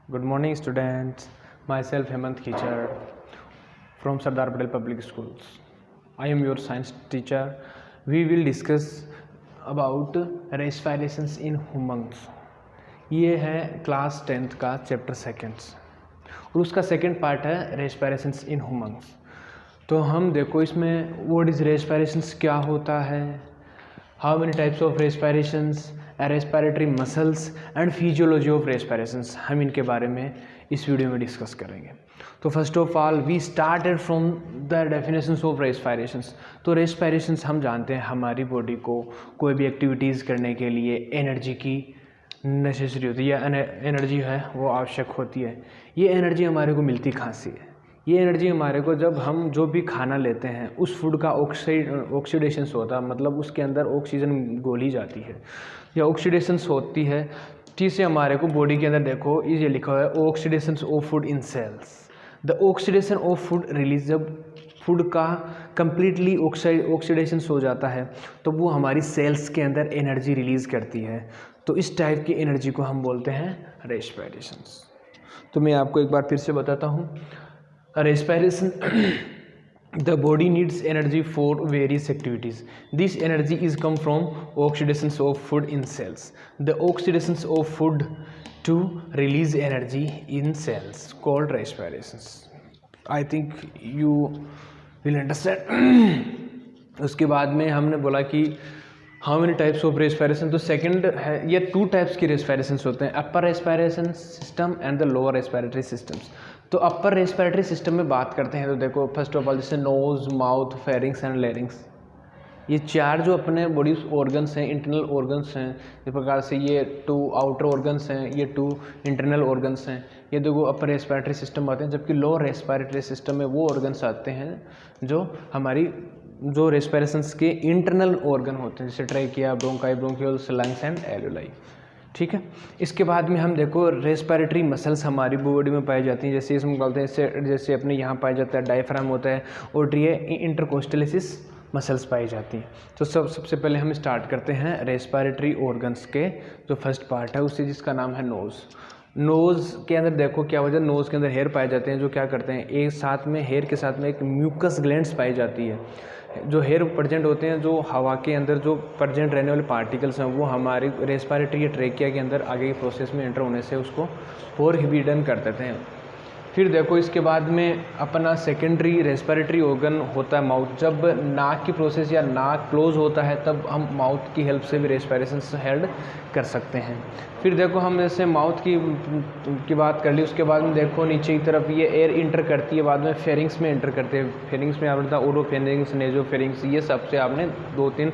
Good morning, students. Myself Hemant Khichar from Sardar Patel Public Schools. I am your science teacher. We will discuss about respirations in humans. ये है class 10th का chapter seconds और उसका second part है रेस्पिरेशंस in humans. तो हम देखो इसमें व्हाट इज़ रेस्पिरेशंस क्या होता है, how many types of respirations, respiratory muscles and physiology of respirations, हम इनके बारे में इस वीडियो में डिस्कस करेंगे। तो first of all we started from the definitions of respirations. तो रेस्पिरेशंस हम जानते हैं हमारी बॉडी को कोई भी एक्टिविटीज़ करने के लिए एनर्जी की नेसेसरी होती है या एनर्जी है वो आवश्यक होती है। ये एनर्जी हमारे को मिलती कहाँ से है? ये एनर्जी हमारे को जब हम जो भी खाना लेते हैं उस फूड का ऑक्सीडेशन होता है, मतलब उसके अंदर ऑक्सीजन घोली जाती है या ऑक्सीडेशन होती है, जिससे हमारे को बॉडी के अंदर देखो ये लिखा हुआ है oxidation of food in cells. The oxidation of food release, जब फूड का कंप्लीटली ऑक्सीडेशन हो जाता है तो वो हमारी सेल्स के अंदर एनर्जी रिलीज़ करती है। तो इस टाइप की एनर्जी को हम बोलते हैं रेस्पिरेशंस। तो मैं आपको एक बार फिर से बताता हूँ। Respiration, the body needs energy for various activities. This energy is come from oxidations of food in cells. The oxidations of food to release energy in cells called respirations. I think you will understand. उसके बाद में हमने बोला कि how many types of respiration. तो second है, ये two types की रेस्पिरेशंस होते हैं, upper respiration system and the lower respiratory systems. तो अपर रेस्पिरेटरी सिस्टम में बात करते हैं तो देखो फर्स्ट ऑफ ऑल जैसे nose, mouth, pharynx and larynx, ये चार जो अपने बॉडी ऑर्गन्स हैं, इंटरनल ऑर्गन्स हैं। इस प्रकार से ये टू आउटर ऑर्गन्स हैं, ये टू इंटरनल ऑर्गन्स हैं। ये देखो अपर रेस्पिरेटरी सिस्टम आते हैं, जबकि लोअर रेस्पिरेटरी सिस्टम में वो ऑर्गन्स आते हैं जो हमारी जो रेस्पिरेशंस के इंटरनल ऑर्गन होते हैं, जैसे trachea, bronchi, bronchioles, lungs and एल्यूलाई। ठीक है, इसके बाद में हम देखो रेस्पिरेटरी मसल्स हमारी बॉडी में पाई जाती हैं, जैसे इसमें बोलते हैं जैसे अपने यहाँ पाया जाता है डायफ्राम होता है और ये इंटरकोस्टलिस मसल्स पाई जाती हैं। तो सबसे पहले हम स्टार्ट करते हैं रेस्पिरेटरी ऑर्गन्स के जो फर्स्ट पार्ट है उससे, जिसका नाम है नोज़। नोज़ के अंदर देखो क्या वजह, नोज़ के अंदर हेयर पाए जाते हैं जो क्या करते हैं, एक साथ में हेयर के साथ में एक म्यूकस ग्लैंड्स पाई जाती है। जो हेयर प्रेजेंट होते हैं, जो हवा के अंदर जो प्रेजेंट रहने वाले पार्टिकल्स हैं वो हमारी रेस्पिरेटरी ट्रेकिया के अंदर आगे के प्रोसेस में एंटर होने से उसको फोरबिडन कर देते हैं। फिर देखो इसके बाद में अपना सेकेंडरी रेस्पिरेटरी ऑर्गन होता है माउथ। जब नाक की प्रोसेस या नाक क्लोज होता है तब हम माउथ की हेल्प से भी रेस्पिरेशन हेल्ड कर सकते हैं। फिर देखो हम जैसे माउथ की बात कर ली, उसके बाद में देखो नीचे की तरफ ये एयर इंटर करती है, बाद में फेरिंग्स में इंटर करते हैं। फेरिंग्स में आपने ओरोफेरिंग्स, नेजोफेरिंग्स, ये सबसे आपने 2-3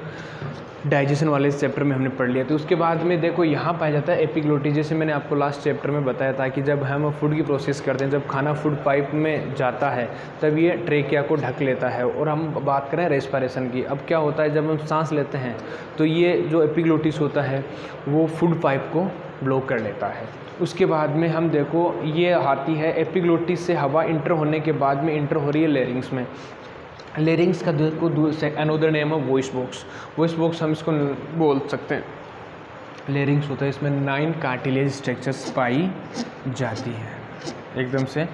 डाइजेशन वाले चैप्टर में हमने पढ़ लिया। तो उसके बाद में देखो यहाँ पाया जाता है एपिग्लोटिस, जैसे मैंने आपको लास्ट चैप्टर में बताया था कि जब हम फूड की प्रोसेस करते हैं, जब खाना फूड पाइप में जाता है तब ये ट्रेकिया को ढक लेता है। और हम बात करें रेस्पिरेशन की, अब क्या होता है जब हम सांस लेते हैं तो ये जो एपिग्लोटिस होता है वो फूड पाइप को ब्लॉक कर लेता है। उसके बाद में हम देखो ये आती है एपिग्लोटिस से हवा इंटर होने के बाद में इंटर हो रही है लेरिंग्स में। लेरिंग्स का को अनदर नेम है वॉइस बॉक्स। वॉइस बॉक्स हम इसको बोल सकते हैं। लेरिंग्स होता है, इसमें 9 कार्टिलेज स्ट्रक्चर्स पाई जाती है एकदम से।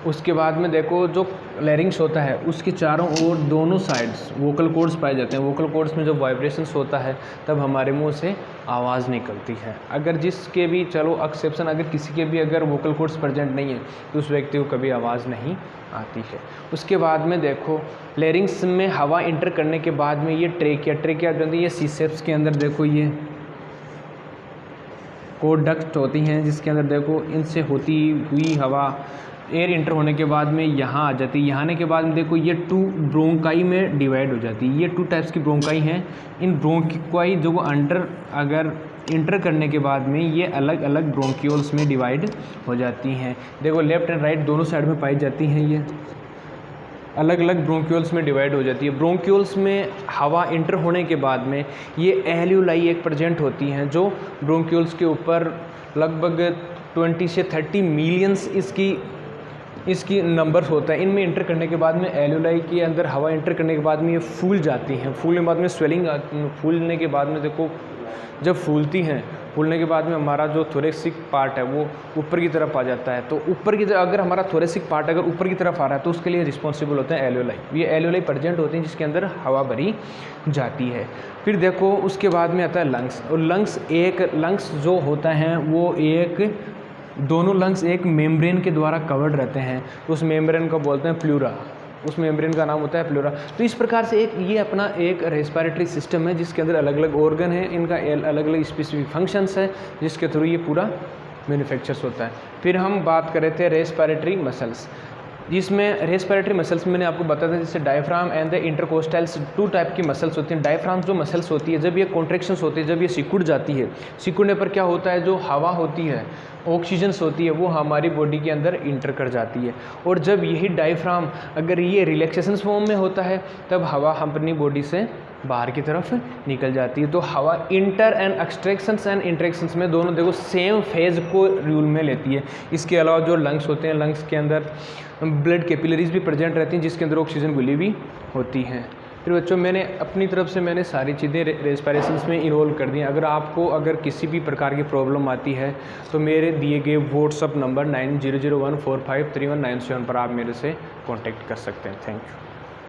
उसके बाद में देखो जो लेरिंग्स होता है उसके चारों ओर दोनों साइड्स वोकल कॉर्ड्स पाए जाते हैं। वोकल कॉर्ड्स में जब वाइब्रेशंस होता है तब हमारे मुंह से आवाज़ निकलती है। अगर जिसके भी चलो एक्सेप्शन, अगर किसी के भी अगर वोकल कॉर्ड्स प्रेजेंट नहीं है तो उस व्यक्ति को कभी आवाज़ नहीं आती है। उसके बाद में देखो लेरिंग्स में हवा इंटर करने के बाद में ये ट्रेकिया जो है ये सीसेप्स के अंदर देखो ये कोडक्ट होती हैं, जिसके अंदर देखो इनसे होती हुई हवा एयर इंटर होने के बाद में यहाँ आ जाती है। यहाँ आने के बाद में देखो ये 2 ब्रोंकाई में डिवाइड हो जाती है। ये 2 टाइप्स की ब्रोंकाई हैं। इन ब्रोंकाई जो अंडर अगर इंटर करने के बाद में ये अलग अलग ब्रोंक्यूल्स में डिवाइड हो जाती हैं। देखो लेफ्ट एंड राइट दोनों साइड में पाई जाती हैं, ये अलग अलग ब्रोंक्यूल्स में डिवाइड हो जाती है। ब्रोंक्यूल्स में हवा इंटर होने के बाद में ये एल्यूलाई एक प्रेजेंट होती हैं जो ब्रोंक्यूल्स के ऊपर लगभग 20 से 30 मिलियंस इसकी नंबर्स होता है। इनमें इंटर करने के बाद में एल्यूलाई के अंदर हवा इंटर करने के बाद में ये फूल जाती हैं। फूलने के बाद में स्वेलिंग, फूलने के बाद में देखो जब फूलती हैं फूलने के बाद में हमारा जो थोरेसिक पार्ट है वो ऊपर की तरफ आ जाता है। तो ऊपर की तरफ अगर हमारा थोरेसिक पार्ट अगर ऊपर की तरफ आ रहा है तो उसके लिए रिस्पॉन्सिबल होते हैं एल्वेओलाई। ये एल्वेओलाई प्रेजेंट होते हैं जिसके अंदर हवा भरी जाती है। फिर देखो उसके बाद में आता है लंग्स। और लंग्स जो होता है वो दोनों लंग्स एक मेम्ब्रेन के द्वारा कवर्ड रहते हैं। तो उस मेम्ब्रेन को बोलते हैं प्लूरा, उस मेम्ब्रेन का नाम होता है प्लूरा। तो इस प्रकार से ये अपना एक रेस्पिरेटरी सिस्टम है जिसके अंदर अलग अलग ऑर्गन है, इनका अलग अलग स्पेसिफिक फंक्शंस है जिसके थ्रू ये पूरा मैन्युफैक्चर्स होता है। फिर हम बात कर रहे थे रेस्पिरेटरी मसल्स, जिसमें रेस्पिरेटरी मसल्स मैंने आपको बताया था जैसे डायफ्राम एंड द इंटरकोस्टल्स, 2 टाइप की मसल्स होती हैं। डायफ्राम जो मसल्स होती है जब ये कॉन्ट्रैक्शंस होती है, जब ये सिकुड़ जाती है, सिकुड़ने पर क्या होता है, जो हवा होती है, ऑक्सीजन्स होती है, वो हमारी बॉडी के अंदर इंटर कर जाती है। और जब यही डायफ्राम अगर ये रिलैक्सेशन फॉर्म में होता है तब हवा अपनी बॉडी से बाहर की तरफ निकल जाती है। तो हवा inter and extractions and interactions में दोनों देखो सेम फेज को रूल में लेती है। इसके अलावा जो लंग्स होते हैं, लंग्स के अंदर ब्लड कैपिलरीज भी प्रेजेंट रहती हैं जिसके अंदर ऑक्सीजन घुली भी होती हैं। फिर बच्चों मैंने अपनी तरफ से मैंने सारी चीज़ें रेस्पिरेशंस में इन्वॉल्व कर दी हैं। अगर किसी भी प्रकार की प्रॉब्लम आती है तो मेरे दिए गए व्हाट्सअप नंबर 9001453197 पर आप मेरे से कॉन्टेक्ट कर सकते हैं। Thank you.